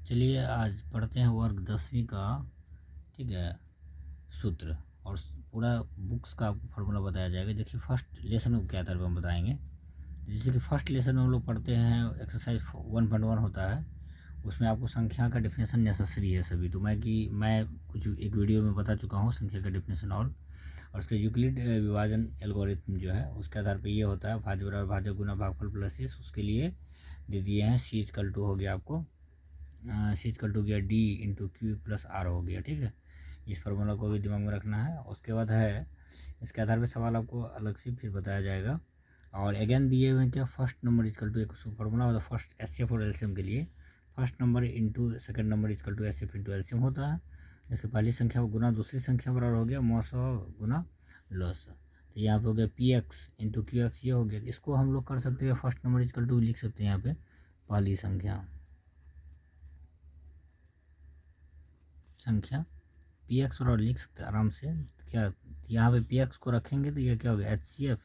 चलिए आज पढ़ते हैं वर्ग 10वीं का, ठीक है, सूत्र। और पूरा बुक्स का आपको फार्मूला बताया जाएगा। देखिए फर्स्ट लेसन के आधार पर हम बताएंगे। जैसे कि फर्स्ट लेसन में हम लोग पढ़ते हैं एक्सरसाइज 1.1 होता है, उसमें आपको संख्या का डेफिनेशन नेसेसरी है सभी। तो मैं कुछ एक वीडियो में बता चुका हूँ संख्या का डेफिनेशन। और उसके यूक्लिड विभाजन एल्गोरिथम जो है उसके आधार पर ये होता है भाज्य बराबर भाजक गुना भागफल प्लस एस। उसके लिए दे दिए हैं सी इक्वल टू हो गया आपको सी इक्वल टू गया D into Q plus R हो गया, ठीक है। इस फार्मूला को भी दिमाग में रखना है। उसके बाद है इसके आधार पर सवाल आपको अलग से फिर बताया जाएगा। और अगेन दिए हुए हैं क्या, फर्स्ट नंबर इक्वल टू एक फार्मूला होता है फर्स्ट एचसीएफ और एलसीएम के लिए। First number into second number equal to HCF into LCM होता है। इसके पहली संख्या गुना दूसरी संख्या बराबर हो गया मौसौ गुना लॉस। तो यहाँ पे हो गया P X into Q x, ये हो गया। इसको हम लोग कर सकते हैं फर्स्ट नंबर इक्वल टू लिख सकते हैं यहाँ पे पहली संख्या पी एक्स और लिख सकते हैं आराम से। क्या यहाँ पे पी एक्स को रखेंगे तो ये क्या होगा एच सी एफ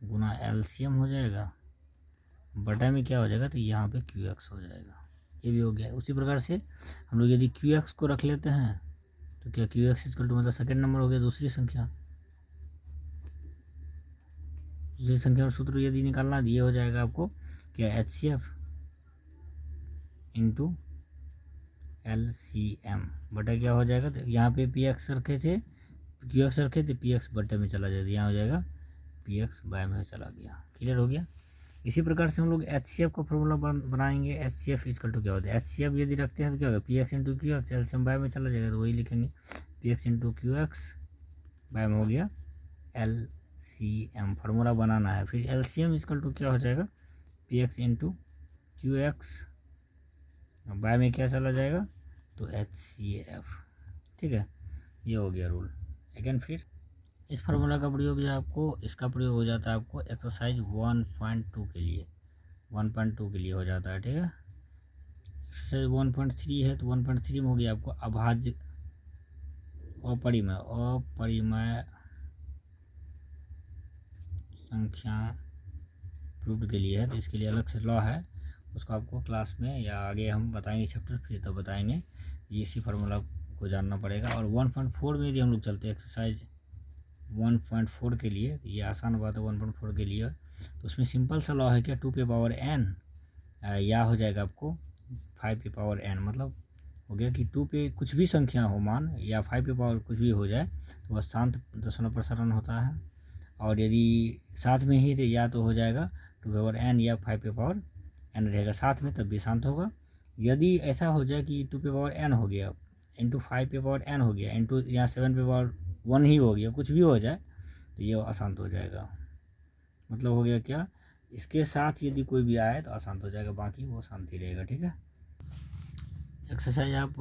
गुना एलसीएम हो जाएगा, बटा में क्या हो जाएगा तो यहाँ पे क्यू एक्स हो जाएगा। ये भी हो गया। उसी प्रकार से हम लोग यदि क्यू एक्स को रख लेते हैं तो क्या क्यू एक्स इक्वल टू मतलब सेकेंड नंबर हो गया दूसरी संख्या में सूत्र यदि निकालना ये हो जाएगा आपको क्या H C F into L C M बटा क्या हो जाएगा। तो यहाँ पे पी एक्स रखे थे क्यू एक्स रखे थे पी एक्स बटे में चला जाएगा, यहाँ हो जाएगा पी एक्स बाय में चला गया। क्लियर हो गया। इसी प्रकार से हम लोग एच सी एफ का फॉर्मूला बनाएंगे। H C F equal to क्या होता है, एच सी एफ यदि रखते हैं तो क्या होगा P X into Q X LCM by में चला जाएगा, तो वही लिखेंगे P X into Q X by में हो गया एल सी एम। फार्मूला बनाना है। फिर L C M equal to क्या हो जाएगा P X into Q X by में क्या चला जाएगा तो एच सी एफ, ठीक है। ये हो गया रूल। अगेन फिर इस फार्मूला का प्रयोग जो आपको इसका प्रयोग हो जाता है आपको एक्सरसाइज 1.2 के लिए 1.2 के लिए हो जाता है, ठीक है। एक्सरसाइज 1.3 है तो 1.3 में हो गया आपको अभाज्य अपरिमेय संख्या प्रूफ के लिए है। तो इसके लिए अलग से लॉ है, उसको आपको क्लास में या आगे हम बताएंगे चैप्टर फिर तो बताएंगे। ये इसी फार्मूला को जानना पड़ेगा। और 1.4 में यदि हम लोग चलते हैं एक्सरसाइज 1.4 के लिए, तो ये आसान बात है 1.4 के लिए। तो उसमें सिंपल सा लॉ है क्या 2 पे पावर n या हो जाएगा आपको 5 पे पावर n। मतलब हो गया कि 2 पे कुछ भी संख्या हो मान या 5 पे पावर कुछ भी हो जाए तो वह शांत दशमलव प्रसारण होता है। और यदि साथ में ही या तो हो जाएगा 2 पे पावर n या 5 पे पावर n रहेगा साथ में तब भी शांत होगा। यदि ऐसा हो जाए कि 2 पे पावर n हो गया इंटू 5 पे पावर n हो गया इंटू यहाँ 7 पे पावर 1 ही हो गया, कुछ भी हो जाए तो ये अशांत हो जाएगा। मतलब हो गया क्या इसके साथ यदि कोई भी आए तो अशांत हो जाएगा, बाकी वो शांति रहेगा, ठीक है। एक्सरसाइज आप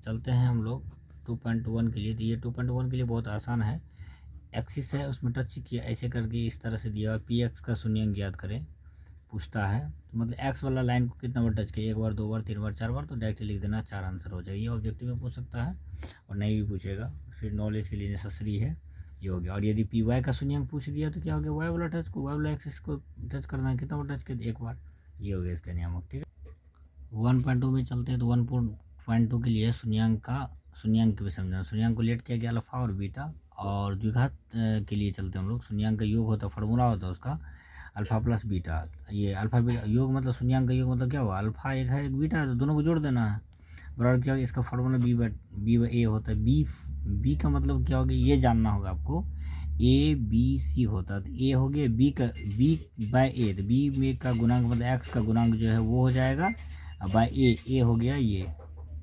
चलते हैं हम लोग 2.1 के लिए। तो ये 2.1 के लिए बहुत आसान है। एक्सिस है उसमें टच किया ऐसे करके इस तरह से दिया हुआ पी एक्स का शून्यंक ज्ञात करें पूछता है। तो मतलब एक्स वाला लाइन को कितना बार टच किया, एक बार दो बार तीन बार चार बार, तो डायरेक्ट लिख देना 4 आंसर हो जाएगा। ये ऑब्जेक्टिव में पूछ सकता है और नहीं भी पूछेगा, फिर नॉलेज के लिए नेसेसरी है ये हो गया। और यदि पी वाई का शून्यंक पूछ दिया तो क्या हो गया वाई वाला टच को वाई वाला एक्सिस को टच करना है, कितना बार टच किया एक बार, ये हो गया इसका नियामक, ठीक है। 1.2 में चलते हैं तो 1.2 के लिए शून्यंक भी समझना। शून्यंक को लेट किया गया अल्फा और बीटा। और द्विघात के लिए चलते हैं हम लोग। शून्यंक का योग होता है फार्मूला होता है उसका अल्फा प्लस बीटा। ये अल्फा बीटा योग मतलब शून्यंक का योग मतलब क्या हुआ अल्फा एक है एक बीटा है तो दोनों को जोड़ देना है बराबर क्या। इसका फार्मूला बी ए होता है। बी का मतलब क्या हो गया ये जानना होगा आपको। ए बी सी होता है तो ए हो गया बी बाय ए, तो बी में का गुणांक मतलब एक्स का गुणांक जो है वो हो जाएगा बाय ए हो गया ये,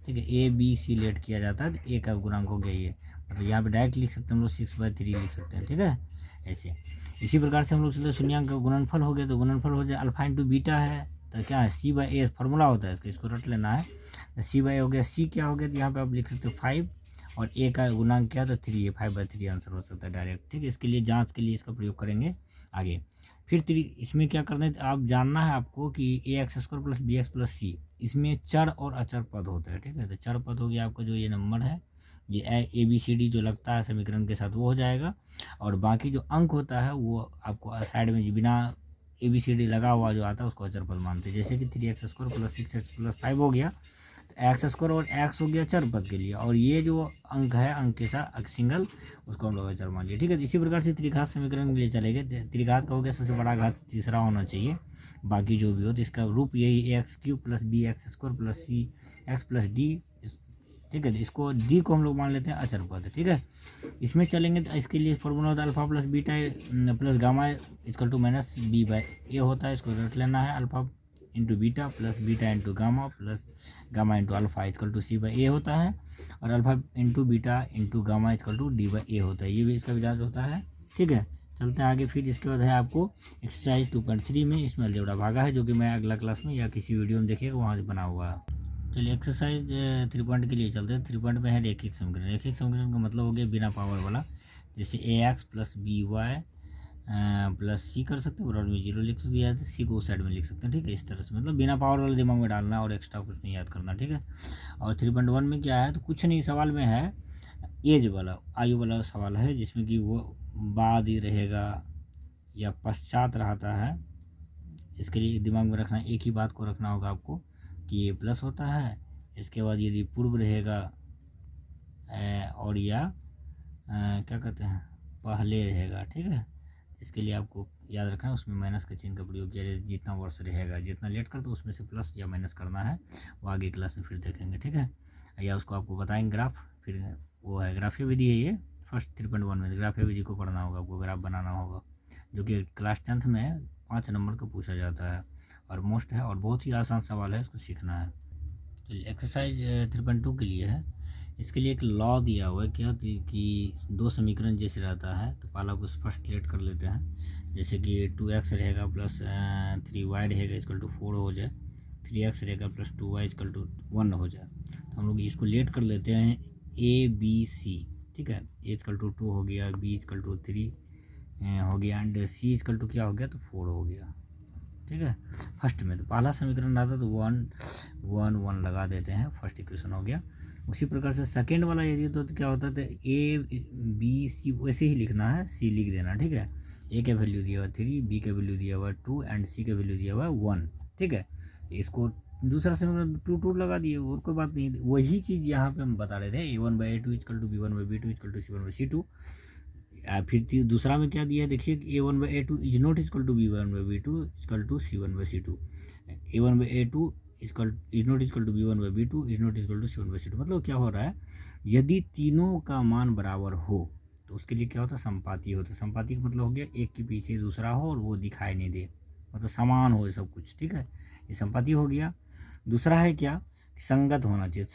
ठीक है। ए बी सी लेट किया जाता है तो ए का गुणांक हो गया ये। मतलब यहाँ पे डायरेक्ट लिख सकते हैं हम लोग 6/3 लिख सकते हैं, ठीक है ऐसे। इसी प्रकार से हम लोग चलते शून्यंक का गुणनफल हो गया तो गुणनफल हो जाए अल्फा इंटू बीटा है तो क्या है सी बाय ए फार्मूला होता है इसका, इसको रट लेना है। सी बाय हो गया सी क्या हो गया तो यहाँ पे आप लिख सकते हो 5 और ए का गुणांक क्या था 3 है, 5/3 आंसर हो सकता है डायरेक्ट, ठीक है। इसके लिए जांच के लिए इसका प्रयोग करेंगे आगे। फिर इसमें क्या करना है आप जानना है आपको कि A X square plus B X plus C इसमें चर और अचर पद होता है, ठीक है। तो चर पद हो गया आपका जो ये नंबर है ये ए बी सी डी जो लगता है समीकरण के साथ वो हो जाएगा। और बाकी जो अंक होता है वो आपको साइड में बिना ABCD लगा हुआ जो आता है उसको अचर पद मानते हैं। जैसे कि 3x² + 6x + 5 हो गया, तो x² और x हो गया चर पद के लिए, और ये जो अंक है अंक के साथ सिंगल, उसको हम लोग अचर मान लिया। ठीक है, इसी प्रकार से त्रिघात समीकरण के लिए चलेंगे। त्रिघात का हो गया सबसे बड़ा घात तीसरा होना चाहिए, बाकी जो भी हो, तो इसका रूप यही a(x³ + b(x² + c(x + d)। ठीक है, इसको d को हम लोग मान लेते हैं अचर पद। ठीक है, इसमें चलेंगे तो इसके लिए फॉर्मूला होता है alpha plus beta plus gamma equal to minus b/a होता है। इसको रट लेना है, alpha into beta plus beta into gamma plus gamma into alpha equal to c/a होता है, और alpha into beta into gamma equal to d/a होता है। ये भी इसका विजाज होता है। ठीक है, चलते हैं आगे। फिर इसके बाद है आपको एक्सरसाइज 2.3 में, इसमें अलजेब्रा भागा है, जो कि मैं अगला क्लास में या किसी वीडियो में देखिएगा, वहाँ से बना हुआ है। चलिए एक्सरसाइज 3 पॉइंट के लिए चलते हैं। 3 पॉइंट में है रैखिक समीकरण। रैखिक समीकरण का मतलब हो गया बिना पावर वाला, जैसे ax + by प्लस सी कर सकते हैं, बराबर में 0 लिख सकते हैं, सी को उस साइड में लिख सकते हैं। ठीक है, इस तरह से, मतलब बिना पावर वाला दिमाग में डालना और एक्स्ट्रा कुछ नहीं याद करना। ठीक है, और 3.1 में क्या है, तो कुछ नहीं, सवाल में है एज वाला, आयु वाला सवाल है, जिसमें कि वो बाद ही रहेगा या पश्चात रहता है। इसके लिए दिमाग में रखना, एक ही बात को रखना होगा आपको कि ये प्लस होता है। इसके बाद यदि पूर्व रहेगा और या क्या कहते हैं पहले रहेगा। ठीक है, इसके लिए आपको याद रखना है, उसमें माइनस का चिन्ह का प्रयोग किया जाए। जितना वर्ष रहेगा, जितना लेट करते उसमें से प्लस या माइनस करना है, वो आगे क्लास में फिर देखेंगे। ठीक है, या उसको आपको बताएंगे ग्राफ, फिर वो है ग्राफीय विधि है ये फर्स्ट 3.1 में, ग्राफीय विधि को पढ़ना होगा, आपको ग्राफ बनाना होगा, जो कि क्लास 10th में 5 नंबर का पूछा जाता है और मोस्ट है, और बहुत ही आसान सवाल है, इसको सीखना है। चलिए एक्सरसाइज 3.2 के लिए है। इसके लिए एक लॉ दिया हुआ है क्या, कि 2 समीकरण जैसे रहता है, तो पहला को फर्स्ट लेट कर लेते हैं। जैसे कि 2x रहेगा प्लस 3y रहेगा इक्वल टू 4 हो जाए, 3x रहेगा प्लस 2y इक्वल टू 1 हो जाए, तो हम लोग इसको लेट कर लेते हैं ABC। ठीक है, a इक्वल टू 2 हो गया, b इक्वल टू 3 हो गया, एंड c इक्वल टू क्या हो गया, तो 4 हो गया। ठीक है, फर्स्ट में तो पहला समीकरण आता है तो 1 1 लगा देते हैं, फर्स्ट इक्वेशन हो गया। उसी प्रकार से सेकेंड वाला यदि तो क्या होता है, तो ABC वैसे ही लिखना है, C लिख देना। ठीक है, A का वैल्यू दिया हुआ 3, B का वैल्यू दिया हुआ 2 एंड C का वैल्यू दिया हुआ 1। ठीक है, इसको दूसरा समीकरण 2 लगा दिए, और कोई बात नहीं। वही चीज़ यहाँ पे हम बता रहे थे, a1/a2 equal to b1/b2 equal to c1/c2। फिर दूसरा में क्या दिया है देखिए, a1/a2 is not equal to b1/b2 equal to c1/c2। a1/a2 is not equal to b1/b2 is not equal to c1/c2। मतलब क्या हो रहा है, यदि तीनों का मान बराबर हो तो उसके लिए क्या होता है, संपाती होता है। संपाती का मतलब हो गया एक के पीछे दूसरा हो और वो दिखाई नहीं दे, मतलब समान हो सब कुछ। ठीक है, ये संपाती हो गया। दूसरा है क्या, संगत होना चाहिए।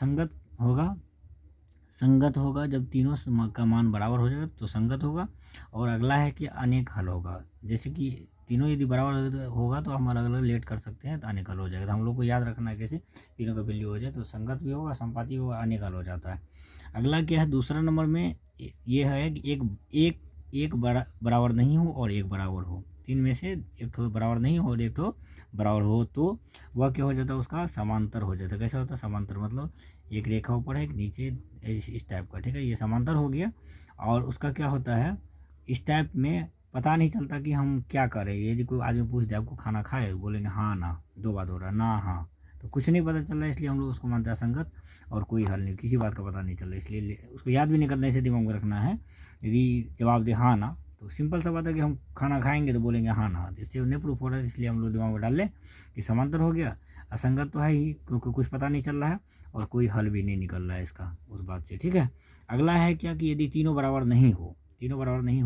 संगत होगा जब तीनों का मान बराबर हो जाएगा तो संगत होगा। और अगला है कि अनेक हल होगा, जैसे कि तीनों यदि बराबर होगा तो हम अलग अलग लेट कर सकते हैं, तो अनेक हल हो जाएगा। तो हम लोग को याद रखना है कैसे, तीनों का वैल्यू हो जाए तो संगत भी होगा, संपाती भी होगा, अनेक हल हो जाता है। अगला क्या है, दूसरा नंबर में ये है कि एक बराबर नहीं हो और एक बराबर हो, तीन में से एक ठो बराबर नहीं हो और एक ठो बराबर हो, तो वह क्या हो जाता है, उसका समांतर हो जाता है। कैसा होता है समांतर, मतलब एक रेखा ऊपर है एक नीचे, इस टाइप का। ठीक है, ये समांतर हो गया। और उसका क्या होता है, इस टाइप में पता नहीं चलता कि हम क्या करें। यदि कोई आदमी पूछ दे आपको खाना खाए, बोलेंगे हाँ ना, 2 बात हो रहा है, ना हाँ, तो कुछ नहीं पता चल रहा है, इसलिए हम लोग उसको मानते हैं असंगत, और कोई हल नहीं, किसी बात का पता नहीं चल रहा है, इसलिए उसको याद भी नहीं करना, इसे दिमाग में रखना है। यदि जवाब दे हाँ ना, तो सिंपल सा बात है कि हम खाना खाएंगे तो बोलेंगे हाँ ना, इससे नहीं प्रूफ हो रहा है, इसलिए हम लोग दिमाग में डाल लें कि समांतर हो गया। असंगत तो है ही, क्योंकि कुछ पता नहीं चल रहा है और कोई हल भी नहीं निकल रहा है इसका उस बात से। ठीक है, अगला है क्या कि यदि तीनों बराबर नहीं हो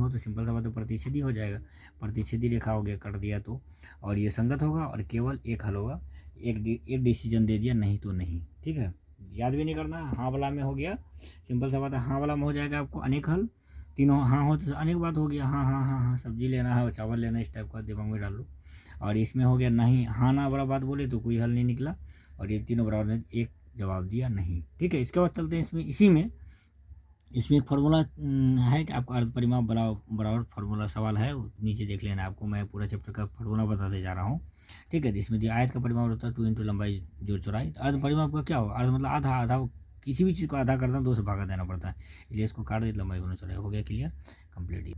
तो सिंपल सा बात है, प्रतिच्छेदी हो जाएगा। प्रतिच्छेदी रेखा हो गया, कर दिया तो, और ये संगत होगा और केवल एक हल होगा। एक डिसीजन दे दिया, नहीं तो नहीं। ठीक है, याद भी नहीं करना, हाँ वाला में हो गया, सिंपल सा बात है, हाँ वाला में हो जाएगा आपको अनेक हल। तीनों हाँ हो तो अनेक बात हो गया, हाँ हाँ हाँ हाँ, सब्जी लेना है, चावल लेना है, इस टाइप का दिमाग में डाल लो। और इसमें हो गया नहीं, हाँ ना वाला बात बोले तो कोई हल नहीं निकला, और ये तीनों बराबर ने एक जवाब दिया नहीं। ठीक है, इसके बाद चलते हैं इसमें एक फार्मूला है कि आपका अर्ध परिमाप बराबर फार्मूला सवाल है, नीचे देख लेना। आपको मैं पूरा चैप्टर का फार्मूला बताते जा रहा हूँ। ठीक है, जिसमें जो आयत का परिमाप होता है 2 इंटू लंबाई जोड़ चौड़ाई। तो अर्ध परिमाप का क्या होगा, अर्ध मतलब आधा किसी भी चीज़ को आधा करना 2 से भागा देना पड़ता है, इसलिए इसको काट देते, लंबाई गुना चौड़ाई हो गया। Clear, complete.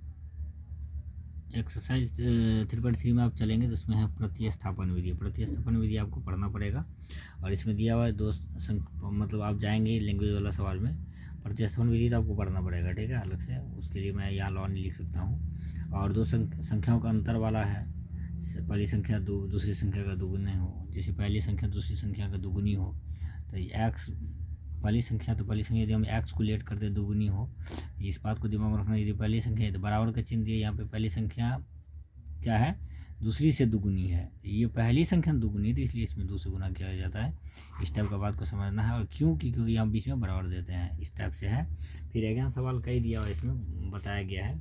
एक्सरसाइज 3.3 में आप चलेंगे तो इसमें है प्रतिस्थापन विधि। प्रतिस्थापन विधि आपको पढ़ना पड़ेगा और इसमें दिया हुआ है मतलब आप जाएंगे लैंग्वेज वाला सवाल में, प्रतिस्थापन विधि तो आपको पढ़ना पड़ेगा, ठीक है, अलग से। उसके लिए मैं यहाँ लॉ नहीं लिख सकता हूँ। और दो संख्याओं का अंतर वाला है, पहली संख्या दूसरी संख्या का दुगुनी हो, जैसे पहली संख्या दूसरी संख्या का दुगुनी हो तो एक्स, पहली संख्या यदि हम एक्स को लेट करते दुगुनी हो, इस बात को दिमाग में रखना। यदि पहली संख्या है तो बराबर का चिन्ह दिए, यहाँ पे पहली संख्या क्या है, दूसरी से दुगुनी है, ये पहली संख्या दुगुनी थी इसलिए इसमें 2 से गुना किया जाता है। इस टाइप का बात को समझना है। और क्योंकि यहाँ बीच में बराबर देते हैं, इस टाइप से है। फिर अगेन सवाल कई दिया हुआ इसमें बताया गया है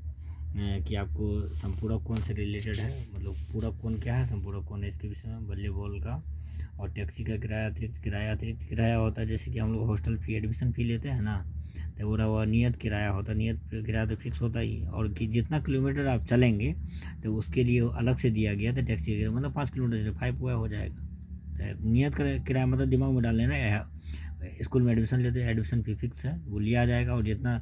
कि आपको संपूरक कोण से रिलेटेड है, मतलब पूरक कोण क्या है, संपूरक कोण है, इसके विषय में वॉलीबॉल का। और टैक्सी का किराया, अतिरिक्त किराया होता है, जैसे कि हम लोग हॉस्टल फी, एडमिशन फ़ी लेते हैं ना, तो वो नियत किराया होता है। नियत किराया तो फिक्स होता ही, और कि जितना किलोमीटर आप चलेंगे तो उसके लिए अलग से दिया गया था टैक्सी का किराया, मतलब 5 किलोमीटर 5 हुआ हो जाएगा। तो नियत किराया मतलब दिमाग में डाल लेना, स्कूल में एडमिशन लेते हैं एडमिशन फ़ी फिक्स है, वो लिया जाएगा, और जितना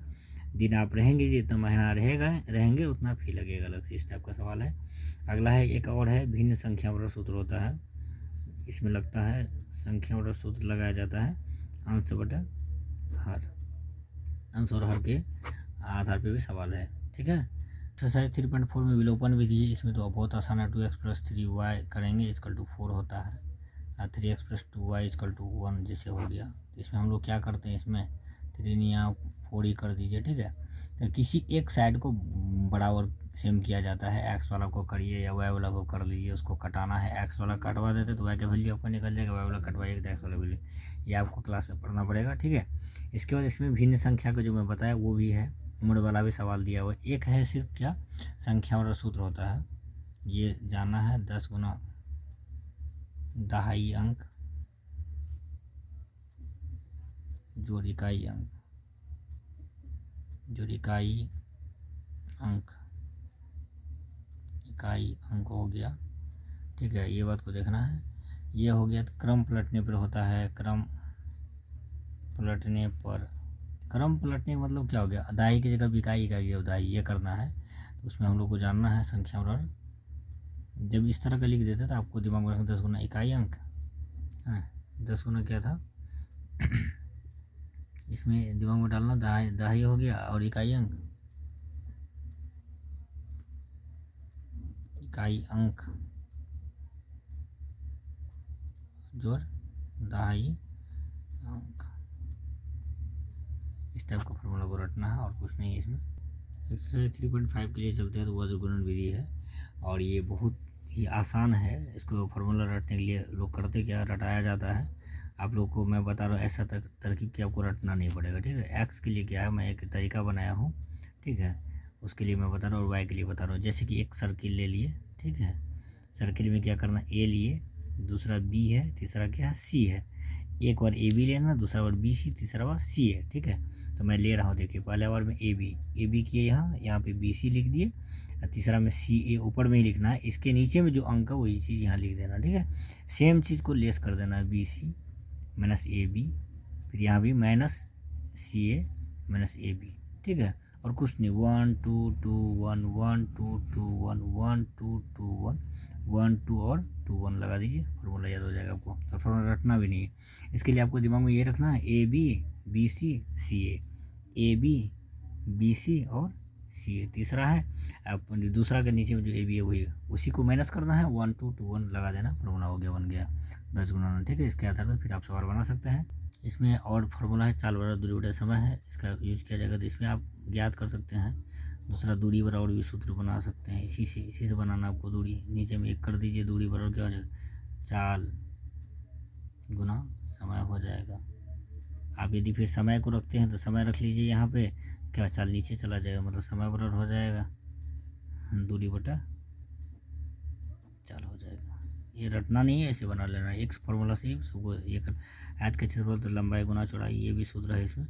दिन आप रहेंगे, जितना महीना रहेंगे उतना फ़ी लगेगा अलग से। इस टाइप का सवाल है। अगला है, एक और है, भिन्न संख्या पर सूत्र होता है। इसमें लगता है संख्या और सूत्र लगाया जाता है अंश बटा हर, अंश और हर के आधार पे भी सवाल है, ठीक है। एक्सरसाइज 3.4 में विलोपन विधि है। इसमें तो बहुत आसान है, 2x + 3y करेंगे इक्वल टू 4 होता है, 3x + 2y इक्वल टू 1 जैसे हो गया। तो इसमें हम लोग क्या करते हैं, इसमें 3 या 4 ही कर दीजिए, ठीक है। तो किसी एक साइड को बराबर सेम किया जाता है, एक्स वाला को करिए या वाई वाला को कर लीजिए, उसको कटाना है। एक्स वाला कटवा देते तो वाई का वैल्यू आपको निकल जाएगा, वाई वाला कटवाइएगा तो एक्स वाला वैल्यू, ये आपको क्लास में पढ़ना पड़ेगा, ठीक है। इसके बाद इसमें भिन्न संख्या का जो मैं बताया वो भी है, उम्र वाला भी सवाल दिया हुआ है। एक है सिर्फ क्या, संख्या और सूत्र होता है, ये जानना है। 10 गुना दहाई अंक जोड़ इकाई अंक, जोड़ इकाई अंक हो गया, ठीक है, ये बात को देखना है। ये हो गया। तो क्रम पलटने पर होता है, क्रम पलटने मतलब क्या हो गया, अदाई की जगह इकाई का अदाई, ये करना है। तो उसमें हम लोग को जानना है संख्या और जब इस तरह का लिख देते तो आपको दिमाग में रखना 10 गुना इकाई अंक, 10 गुना क्या था इसमें दिमाग में डालना, दहाई हो गया, और इकाई अंक जोड़ दहाई अंक, इस टाइप का फॉर्मूला को रटना है और कुछ नहीं है इसमें। एक्सरसाइज 3.5 के लिए चलते हैं तो वज्र गुणन विधि है, और ये बहुत ही आसान है। इसको फार्मूला रटने के लिए लोग करते क्या, रटाया जाता है। आप लोग को मैं बता रहा हूँ, ऐसा तरकीब कि आपको रटना नहीं पड़ेगा, ठीक है। एक्स के लिए क्या है, मैं एक तरीका बनाया हूँ, ठीक है, उसके लिए मैं बता रहा हूँ, और वाई के लिए बता रहा हूँ। जैसे कि एक सर्किल ले लिए, ठीक है, सर्किल में क्या करना, ए लिए, दूसरा बी है, तीसरा क्या है, सी है। एक बार ए बी लेना, दूसरा बार बी सी, तीसरा बार सी है, ठीक है। तो मैं ले रहा हूँ, देखिए पहले बार में ए बी किए, यहाँ पे बी सी लिख दिए, और तीसरा में सी ए ऊपर में ही लिखना है, इसके नीचे में जो अंक है वही चीज़ यहाँ लिख देना, ठीक है। सेम चीज़ को लेस कर देना है, B C minus A B, फिर यहाँ भी minus C A minus A B, ठीक है। और कुछ नहीं, 1 2 2 1 1 2 2 1 1 2 2 1 1 2 और 2 1 लगा दीजिए, फॉर्मूला याद हो जाएगा आपको। और फॉर्मूला रटना भी नहीं है, इसके लिए आपको दिमाग में ये रखना है, A B B C C A B B C और सी ए, तीसरा है। अब दूसरा के नीचे में जो ए बी है वही, उसी को माइनस करना है, 1 2 2 1 लगा देना, फॉर्मूला हो गया, बन गया 10 गुना, ठीक है। इसके आधार पर फिर आप सवाल बना सकते हैं। इसमें और फार्मूला है, चाल बराबर दूरी बटा समय है, इसका यूज किया जाएगा। तो इसमें आप ज्ञात कर सकते हैं। दूसरा दूरी बराबर भी सूत्र बना सकते हैं, इसी से बनाना आपको। दूरी नीचे में 1 कर दीजिए, दूरी बराबर क्या हो जाएगा, चाल गुना समय हो जाएगा। आप यदि फिर समय को रखते हैं तो समय रख लीजिए यहाँ पे, क्या चाल नीचे चला जाएगा, मतलब समय बराबर हो जाएगा दूरी बटा चाल हो जाएगा। ये रटना नहीं है, ऐसे बना लेना, एक फार्मूला से ही सबको ये कर। आयत का क्षेत्रफल तो लंबाई गुना चौड़ाई, ये भी सूत्र है इसमें,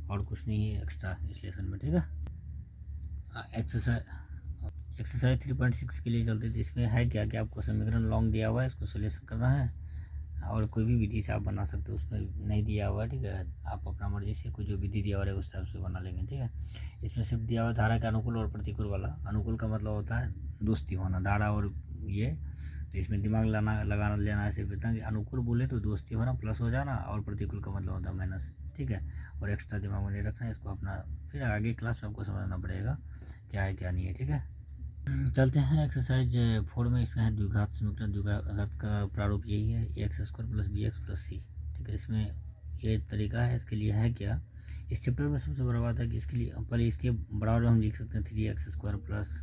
और कुछ नहीं है एक्स्ट्रा इस लेसन में, ठीक है। एक्सरसाइज 3.6 के लिए चलते थे। इसमें है क्या कि आपको समीकरण लॉन्ग दिया हुआ है, इसको सोल्यूशन करना है। और कोई भी विधि से आप बना सकते हो, उसमें नहीं दिया हुआ है, ठीक है। आप अपना मर्जी से कोई जो विधि दिया हुआ है उस टाइप से बना लेंगे, ठीक है। इसमें सिर्फ दिया हुआ है धारा के अनुकूल और प्रतिकूल वाला। अनुकूल का मतलब होता है दोस्ती होना, धारा और ये, तो इसमें दिमाग लगाना लेना है सिर्फ इतना कि अनुकूल बोले तो दोस्ती होना प्लस हो जाना, और प्रतिकूल का मतलब होता है माइनस, ठीक है। और एक्स्ट्रा दिमाग में नहीं रखना है इसको, अपना फिर आगे क्लास में आपको समझना पड़ेगा क्या है क्या नहीं है, ठीक है। चलते हैं एक्सरसाइज 4 में। इसमें है द्विघात समीकरण। द्विघात का प्रारूप यही है, X square plus B X plus C, ठीक है। इसमें ये तरीका है, इसके लिए है क्या, इस चैप्टर में सबसे बड़ा बात है कि इसके लिए पहले इसके बराबर हम लिख सकते हैं 3x स्क्वायर प्लस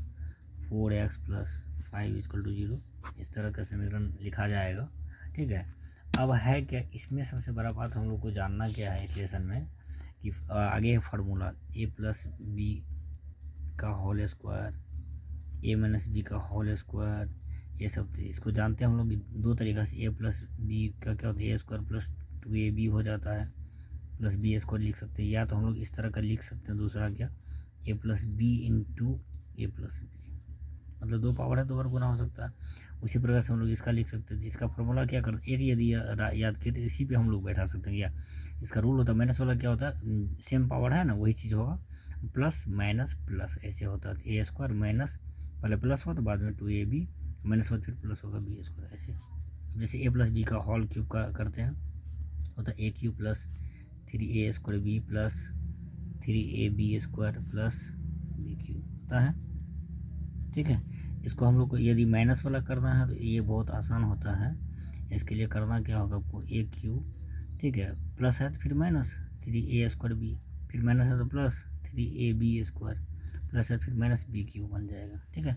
4x प्लस 5 इक्वल टू 0। इस तरह का समीकरण लिखा जाएगा, ठीक है। अब है क्या, इसमें सबसे बड़ा बात हम लोग को जानना क्या है इस लेसन में कि आगे है फार्मूला ए प्लस बी का होल स्क्वायर, ए माइनस बी का होल स्क्वायर, ये सब इसको जानते हैं हम लोग दो तरीक़ा से। ए प्लस बी का क्या होता है, ए स्क्वायर प्लस 2ab हो जाता है, प्लस बी स्क्वायर लिख सकते हैं, या तो हम लोग इस तरह का लिख सकते हैं दूसरा क्या, ए प्लस बी इंटू ए प्लस बी, मतलब दो पावर है, दो बार गुना हो सकता है। उसी प्रकार से हम लोग इसका लिख सकते हैं, जिसका फॉर्मूला क्या करते हैं, यदि याद किए तो इसी पे हम लोग बैठा सकते हैं। या इसका रूल होता है माइनस वाला क्या होता है, सेम पावर है ना, वही चीज़ होगा, प्लस माइनस प्लस ऐसे होता है। ए स्क्वायर माइनस पहले प्लस हो तो बाद में 2ab माइनस हो फिर प्लस होगा बी स्क्वायर ऐसे। जैसे ए प्लस बी का होल क्यूब का करते हैं, होता है A cube plus 3a square B plus 3ab square plus B cube होता है, ठीक है। इसको हम लोग को यदि माइनस वाला करना है तो ये बहुत आसान होता है। इसके लिए करना क्या होगा आपको, ए क्यूब, ठीक है, प्लस है तो फिर माइनस 3a स्क्वायर बी, फिर माइनस है तो प्लस 3ab स्क्वायर, प्लस है फिर माइनस बी क्यूब बन जाएगा, ठीक है।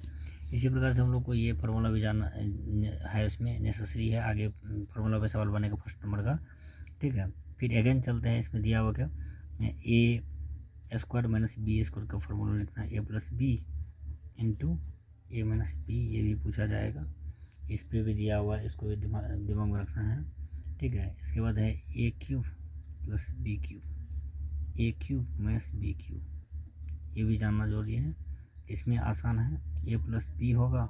इसी प्रकार से हम लोग को ये फार्मूला भी जानना है, इसमें नेसेसरी है आगे फार्मूला पे सवाल बनेगा फर्स्ट नंबर का, ठीक है। फिर अगेन चलते हैं, इसमें दिया हुआ क्या, ए स्क्वायर माइनस बी स्क्वायर का फार्मूला लिखना है, A plus B into A minus B, ये भी पूछा जाएगा, इस पे भी दिया हुआ है, इसको भी दिमाग में रखना है, ठीक है। इसके बाद है A cube plus B cube, A cube minus B cube, ये भी जानना जरूरी है। इसमें आसान है, ए प्लस बी होगा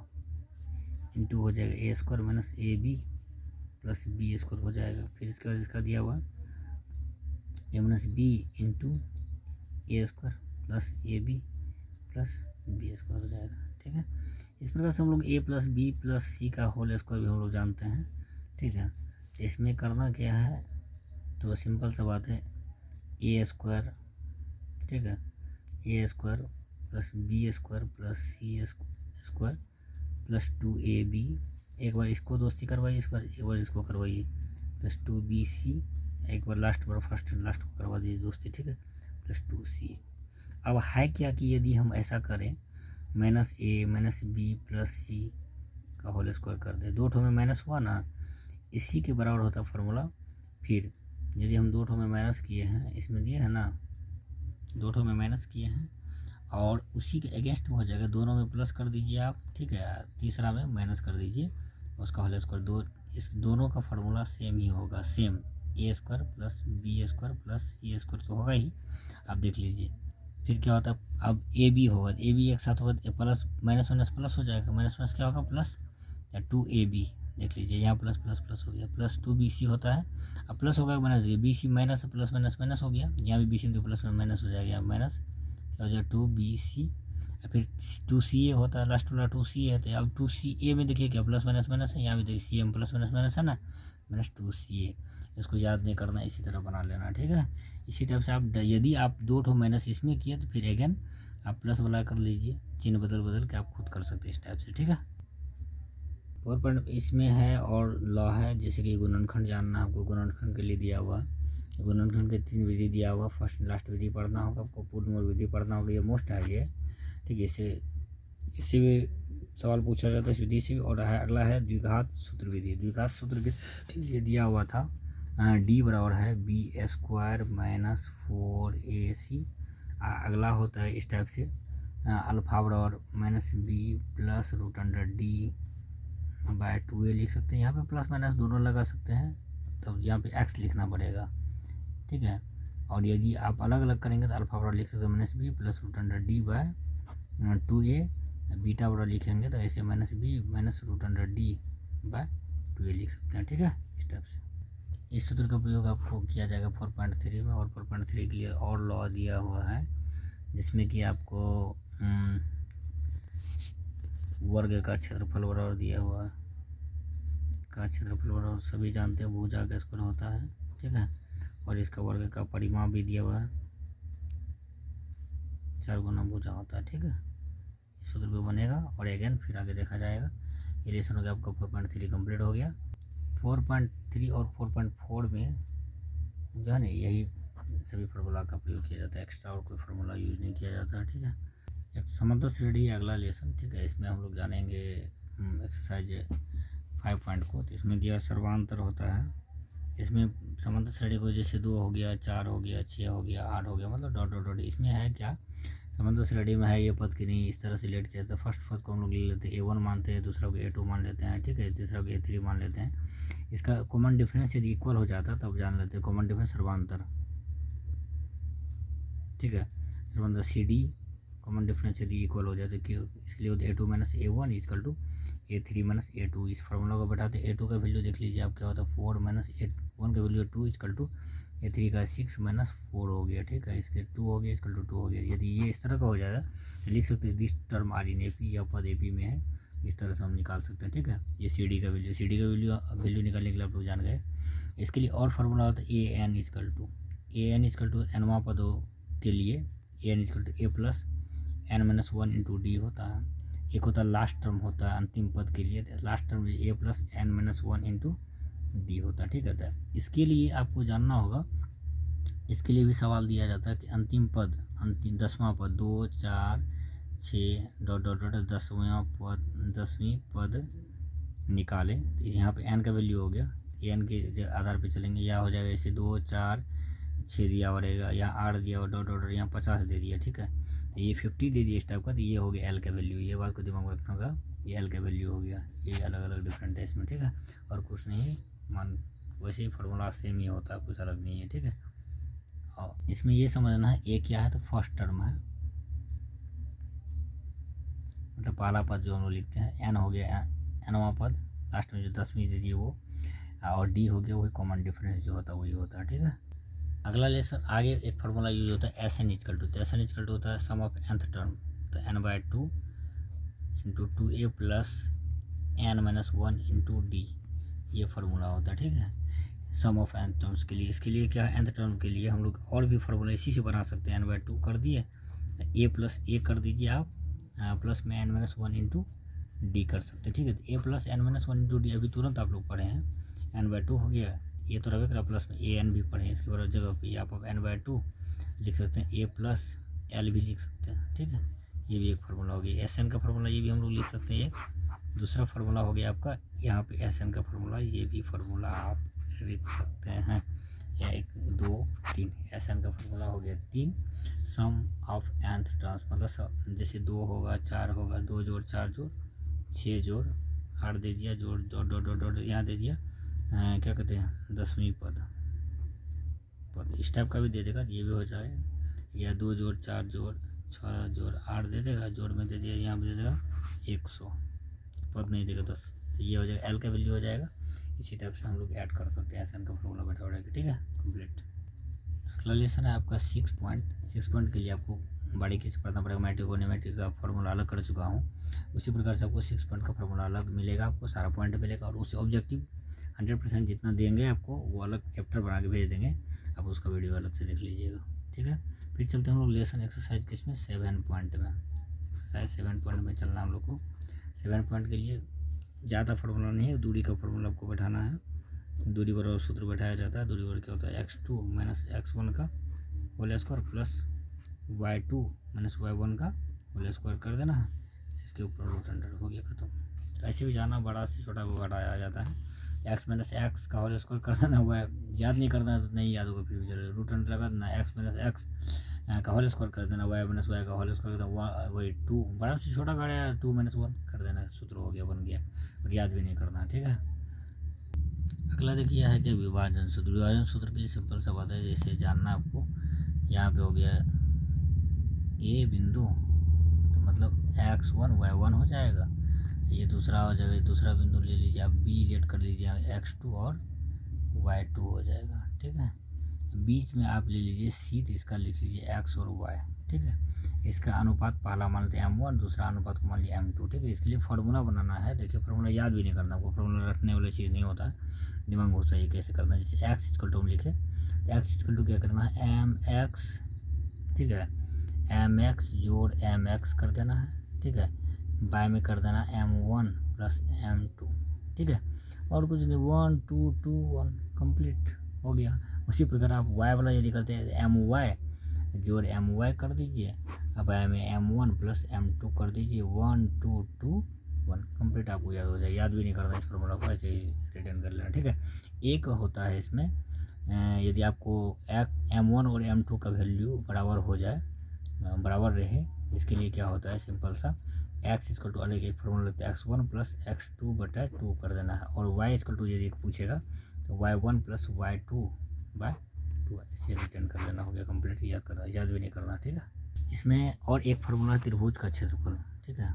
इंटू हो जाएगा A square minus A B plus B square हो जाएगा। फिर इसके बाद इसका दिया हुआ A minus B into A square plus A B plus B square हो जाएगा, ठीक है। इस प्रकार से हम लोग ए प्लस बी प्लस सी का होल स्क्वायर भी हम लोग जानते हैं, ठीक है। इसमें करना क्या है, तो सिंपल सा बात है, ए स्क्वायर, ठीक है, A square plus B square plus C square plus 2ab, एक बार इसको दोस्ती करवाइए, इस बार एक बार इसको करवाइए, प्लस 2bc, एक बार लास्ट बार फर्स्ट लास्ट को करवा दीजिए दोस्ती, ठीक है, प्लस 2c। अब है क्या कि यदि हम ऐसा करें, माइनस ए माइनस बी प्लस सी का होल स्क्वायर कर दे, दो ठो में माइनस हुआ ना, इसी के बराबर होता है फार्मूला। फिर यदि हम दो ठो में माइनस किए हैं, इसमें दिए हैं ना, दो ठो में माइनस किए हैं और उसी के अगेंस्ट में हो जाएगा, दोनों में प्लस कर दीजिए आप, ठीक है, तीसरा में माइनस कर दीजिए उसका होल स्क्वायर। इस दोनों का फार्मूला सेम ही होगा, same, A square plus B square plus C square तो होगा ही, आप देख लीजिए। फिर क्या होता है, अब ए बी होगा, ए बी एक साथ होगा, प्लस माइनस माइनस प्लस हो जाएगा, माइनस माइनस क्या होगा प्लस, या 2ab, देख लीजिए यहाँ प्लस प्लस प्लस हो गया, प्लस 2bc होता है, अब प्लस होगा minus, B C minus plus minus minus हो गया, यहाँ भी bc में तो प्लस माइनस हो जाएगा, माइनस क्या हो जाएगा 2bc, फिर 2ca होता है, लास्ट वाला 2c है, तो अब 2ca में देखिए क्या प्लस माइनस माइनस है, यहाँ भी देखिए सी में प्लस माइनस माइनस है ना, माइनस 2ca, इसको याद नहीं करना, इसी तरह बना लेना, ठीक है। इसी टाइप से आप यदि आप दो ठो माइनस इसमें किए तो फिर अगेन आप प्लस वाला कर लीजिए, चिन्ह बदल बदल के आप खुद कर सकते हैं इस टाइप से, ठीक है। 4 इसमें है और लॉ है, जैसे कि गुणनखंड जानना आपको, गुणनखंड के लिए दिया हुआ, गुणनखंड के 3 विधि दिया हुआ, फर्स्ट लास्ट विधि पढ़ना होगा आपको, पूर्ण विधि पढ़ना होगा, ये मोस्ट है ये, ठीक है। इससे भी सवाल पूछा जाता है इस विधि से भी। और है अगला है द्विघात सूत्र विधि। द्विघात सूत्र के लिए दिया हुआ था डी बराबर है बी स्क्वायर माइनस 4ac, अगला होता है इस टाइप से, अल्फा बराबर minus B plus root under D by 2a लिख सकते हैं, यहाँ पे प्लस माइनस दोनों लगा सकते हैं, तब यहाँ पे x लिखना पड़ेगा, ठीक है। और यदि आप अलग अलग करेंगे तो अल्फा बराबर लिख सकते हैं minus B plus root under D by 2a, beta बराबर लिखेंगे तो ऐसे minus B minus root under D by 2a लिख सकते हैं, ठीक है, इस टाइप से। इस सूत्र का प्रयोग आपको किया जाएगा 4.3 में, और 4.3 के लिए और लॉ दिया हुआ है जिसमें कि आपको वर्ग का क्षेत्रफल बराबर दिया हुआ है, का क्षेत्रफल बराबर सभी जानते हैं भुजा का स्क्वायर होता है, ठीक है। और इसका वर्ग का परिमाप भी दिया हुआ है, 4 गुना भुजा होता है, ठीक है। इस सूत्र पे बनेगा और अगेन फिर आगे देखा जाएगा। ये लेसन हो गया आपका 4.3 कंप्लीट हो गया। 4.3 और 4.4 में जो है ना यही सभी फार्मूला का प्रयोग किया जाता है, एक्स्ट्रा और कोई फार्मूला यूज नहीं किया जाता है, ठीक है। एक समंदर श्रेणी अगला लेसन, ठीक है। इसमें हम लोग जानेंगे एक्सरसाइज 5 को। तो इसमें दिया सर्वांतर होता है। इसमें समंदर श्रेणी को जैसे 2 हो गया, 4 हो गया, 6 हो गया, 8 हो गया, मतलब डॉट डॉट डॉट। इसमें है क्या, समंदर श्रेणी में है ये पद कि नहीं, इस तरह से लेट किया जाता है। फर्स्ट पद को हम लोग ले लेते हैं A1 मानते हैं, दूसरा को A2 मान लेते हैं, ठीक है। तीसरा को A3 मान लेते हैं। इसका कॉमन डिफरेंस यदि इक्वल हो जाता तब जान लेते हैं कॉमन डिफरेंस सर्वांतर, ठीक है। सर्वांतर CD कॉमन डिफरेंस यदि इक्वल हो जाए तो इसलिए होता है A2 minus A1 equal to A3 minus A2। इस फार्मूला को बैठाते A2 का वैल्यू देख लीजिए आप क्या होता है, 4 माइनस A1 का वैल्यू 2 इक्वल टू A3 का 6 माइनस 4 हो गया, ठीक है। इसके 2 हो गया इक्वल टू 2 हो गया। यदि ये इस तरह का हो जाएगा तो लिख सकते हैं this term are in AP, या पद AP में है, इस तरह से हम निकाल सकते हैं, ठीक है। ये CD का वैल्यू निकालने के लिए आप लोग जान गए। इसके लिए और फार्मूला होता है AN इक्वल टू एनवा पदों के लिए AN equal to A plus n-1 into D होता है। एक होता है लास्ट टर्म होता है अंतिम पद के लिए, last term A plus n-1 into D होता है, ठीक है। इसके लिए आपको जानना होगा, इसके लिए भी सवाल दिया जाता है कि अंतिम 10वां पद 2, 4, 6 डॉट डॉट डॉट 10वीं पद निकालें। तो यहाँ पे n का वैल्यू हो गया, n के आधार पे चलेंगे, या हो जाएगा इसे 2, 4, 6 दिया हुआ रहेगा, यहाँ 8 दिया हुआ डॉट डॉट, यहाँ 50 दे दिया, ठीक है। तो ये 50 दे दिया इस टाइप का, तो ये हो गया L का वैल्यू। ये बात को दिमाग में रखना होगा, ये L का वैल्यू हो गया। ये अलग अलग डिफरेंट है इसमें, ठीक है। और कुछ नहीं, मान वैसे ही फार्मूला सेम ही होता है, कुछ अलग नहीं है, ठीक है। और इसमें ये समझना है A क्या है, तो फर्स्ट टर्म है, मतलब पहला पद जो हम लोग लिखते हैं। N हो गया nवां पद, लास्ट में जो 10वीं दे दी वो, और D हो गया वही कॉमन डिफरेंस जो होता है वही होता है, ठीक है। अगला लेसन आगे एक फार्मूला यूज होता है SN equal to, SN equal to होता है सम ऑफ nth टर्म, तो n/2 into 2A plus n-1 into D, ये फार्मूला होता है, ठीक है, सम ऑफ nth टर्म्स के लिए। इसके लिए क्या है, nth टर्म के लिए हम लोग और भी फार्मूला इसी से बना सकते हैं। n/2 कर दिए, A प्लस A कर दीजिए आप, प्लस में n-1 इंटू डी कर सकते हैं, ठीक है। तो A plus n-1 into D अभी तुरंत आप लोग पढ़े हैं, n/2 हो गया, ये तो रहे करा, प्लस में AN भी पढ़े, इसके बराबर जगह पे आप n/2 लिख सकते हैं, A प्लस L भी लिख सकते हैं, ठीक है। ये भी एक फार्मूला हो गया। SN का फार्मूला ये भी हम लोग लिख सकते हैं। एक दूसरा फार्मूला हो गया आपका यहाँ पे SN का फार्मूला, ये भी फार्मूला आप लिख सकते हैं, या 1, 2, 3। SN का फार्मूला हो गया 3, सम ऑफ nth टर्म्स, मतलब जैसे 2 होगा, 4 होगा, 2 जोड़ 4 जोड़ 6 जोड़ 8 दे दिया, जोड़ डॉट डॉट डॉट डॉट यहाँ दे दिया, क्या कहते हैं 10वीं पद इस टाइप का भी दे देगा, ये भी हो जाए, या 2 जोड़ 4 जोड़ 6 जोड़ 8 दे देगा, जोड़ में दे दिया, यहाँ पे दे देगा 100, पद नहीं देगा 10, तो ये हो जाएगा L का वैल्यू हो जाएगा। इसी टाइप से हम लोग ऐड कर सकते हैं, SN का फॉर्मूला बैठा उठा के, ठीक है, कंप्लीट। अगला लेसन है आपका 6 पॉइंट के लिए आपको बारीकी से पढ़ना पड़ेगा। मैट्रिक का फार्मूला अलग कर चुका हूँ, उसी प्रकार से आपको 6 पॉइंट का फार्मूला अलग मिलेगा, आपको सारा पॉइंट मिलेगा, और उससे ऑब्जेक्टिव 100% जितना देंगे आपको वो अलग चैप्टर बना के भेज देंगे, आप उसका वीडियो अलग से देख लीजिएगा, ठीक है। फिर चलते हैं हम लोग लेसन एक्सरसाइज किस में, 7 पॉइंट में। एक्सरसाइज 7 पॉइंट में चलना हम लोग को। 7 पॉइंट के लिए ज़्यादा फार्मूला नहीं है, दूरी का फार्मूला आपको बैठाना है। दूरी बराबर सूत्र बैठाया जाता है। दूरी बराबर क्या होता है, x2 माइनस x1 का whole square plus y2 minus y1 का होल स्क्वायर कर देना है, इसके ऊपर रूट अंडर हो गया खत्म। ऐसे भी जाना, बड़ा से छोटा को घटाया जाता है, x माइनस एक्स का होल स्क्वायर कर देना, हुआ याद नहीं करना तो नहीं याद होगा, फिर भी चलो रूट अंडर लगा देना, x माइनस एक्स का होल स्क्वायर कर देना, y माइनस वाई का होल स्क्वायर कर देना, वही 2 बड़ा से छोटा का 2 माइनस 1 कर देना, सूत्र हो गया, बन गया, और याद भी नहीं करना, ठीक है। अगला देखिए है कि विभाजन सूत्र। विभाजन सूत्र के लिए सिंपल सा बात है, जैसे जानना आपको, यहाँ पे हो गया A बिंदु, तो मतलब x1 y1 हो जाएगा, ये दूसरा हो जाएगा, दूसरा बिंदु ले लीजिए आप B लेट कर लीजिए x2 और y2 हो जाएगा, ठीक है। बीच में आप ले लीजिए c, तो इसका लिख लीजिए x और y, ठीक है। इसका अनुपात पहला मान लेते हैं m1, दूसरा अनुपात को मान लिया m2, ठीक है। इसके लिए फार्मूला बनाना है। देखिए फार्मूला याद भी नहीं करना, आपको फार्मूला रटने वाली चीज़ नहीं होता है, दिमाग में घुसा ये कैसे करना है। जैसे x इक्वल टू हम लिखे, तो x इक्वल टू क्या करना है, mx, ठीक है, mx जोड़ mx कर देना है, ठीक है। बाय में कर देना m1 प्लस m2, ठीक है। और कुछ नहीं, 1 2 2 1 कंप्लीट हो गया। उसी प्रकार आप y वाला यदि करते हैं my जोड़ my कर दीजिए, अब y में m1 प्लस m2 कर दीजिए, 1 2 2 1 कंप्लीट, आपको याद हो जाए। याद भी नहीं करना इस फॉर्मूला को, ऐसे ही रिटर्न कर लेना, ठीक है। एक होता है इसमें, यदि आपको m1 और m2 का वैल्यू बराबर हो जाए, बराबर रहे, इसके लिए क्या होता है, सिंपल सा x इक्वल टू अलग एक फॉर्मूला लेते हैं, x1 प्लस x2 बटा 2 कर देना है। और y इक्वल टू यदि पूछेगा तो y1 प्लस y2 बाय 2 ऐसे रिटर्न कर देना, हो गया कंप्लीट। याद करना, याद भी नहीं करना, ठीक है। इसमें और एक फार्मूला त्रिभुज का क्षेत्रफल, ठीक है,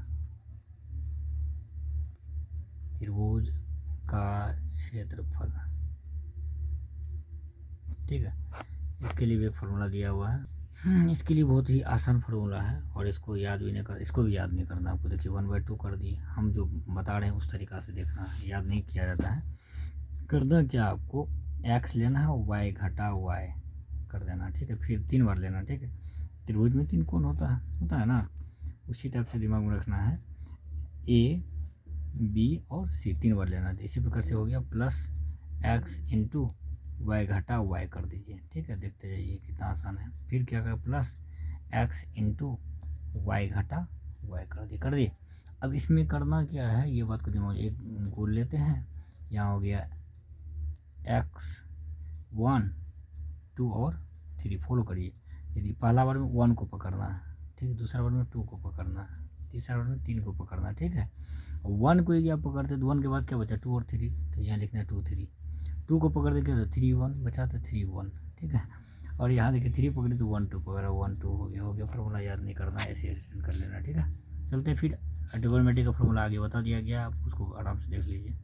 त्रिभुज का क्षेत्रफल, ठीक है। इसके लिए भी एक फार्मूला दिया हुआ है। इसके लिए बहुत ही आसान फार्मूला है, और इसको याद भी नहीं कर, इसको भी याद नहीं करना आपको। देखिए 1/2 कर दिए, हम जो बता रहे हैं उस तरीक़ा से देखना है, याद नहीं किया जाता है। करना क्या, आपको x लेना है, y घटा y कर देना, ठीक है। फिर 3 बार लेना, ठीक है। त्रिभुज में 3 कोण होता है ना, उसी टाइप से दिमाग में रखना है। a b और c 3 बार लेना, इसी प्रकार से हो गया। प्लस x इंटू y घटा y कर दीजिए, ठीक है। देखते जाइए कितना आसान है। फिर क्या करें, प्लस x इंटू y घटा y कर दिए। अब इसमें करना क्या है, ये बात को दिमाग, एक गोल लेते हैं, यहाँ हो गया x1 2 और 3, फॉलो करिए। यदि पहला बार में 1 को पकड़ना है, ठीक है, दूसरा बार में 2 को पकड़ना है, तीसरा बार में 3 को पकड़ना है, ठीक है। 1 को यदि आप पकड़ते तो 1 के बाद क्या बचा, 2 और 3, तो यहाँ लिखना है 2 3। 2 को पकड़ दे क्या, तो 3 1 बचा, तो 3 1, ठीक है। और यहाँ देखिए 3 पकड़े तो 1 2 पकड़ा, 1 2 हो गया। फार्मूला याद नहीं करना, ऐसे कर लेना, ठीक है। चलते फिर ट्रिग्नोमेट्री का फार्मूला आगे बता दिया गया, आप उसको आराम से देख लीजिए।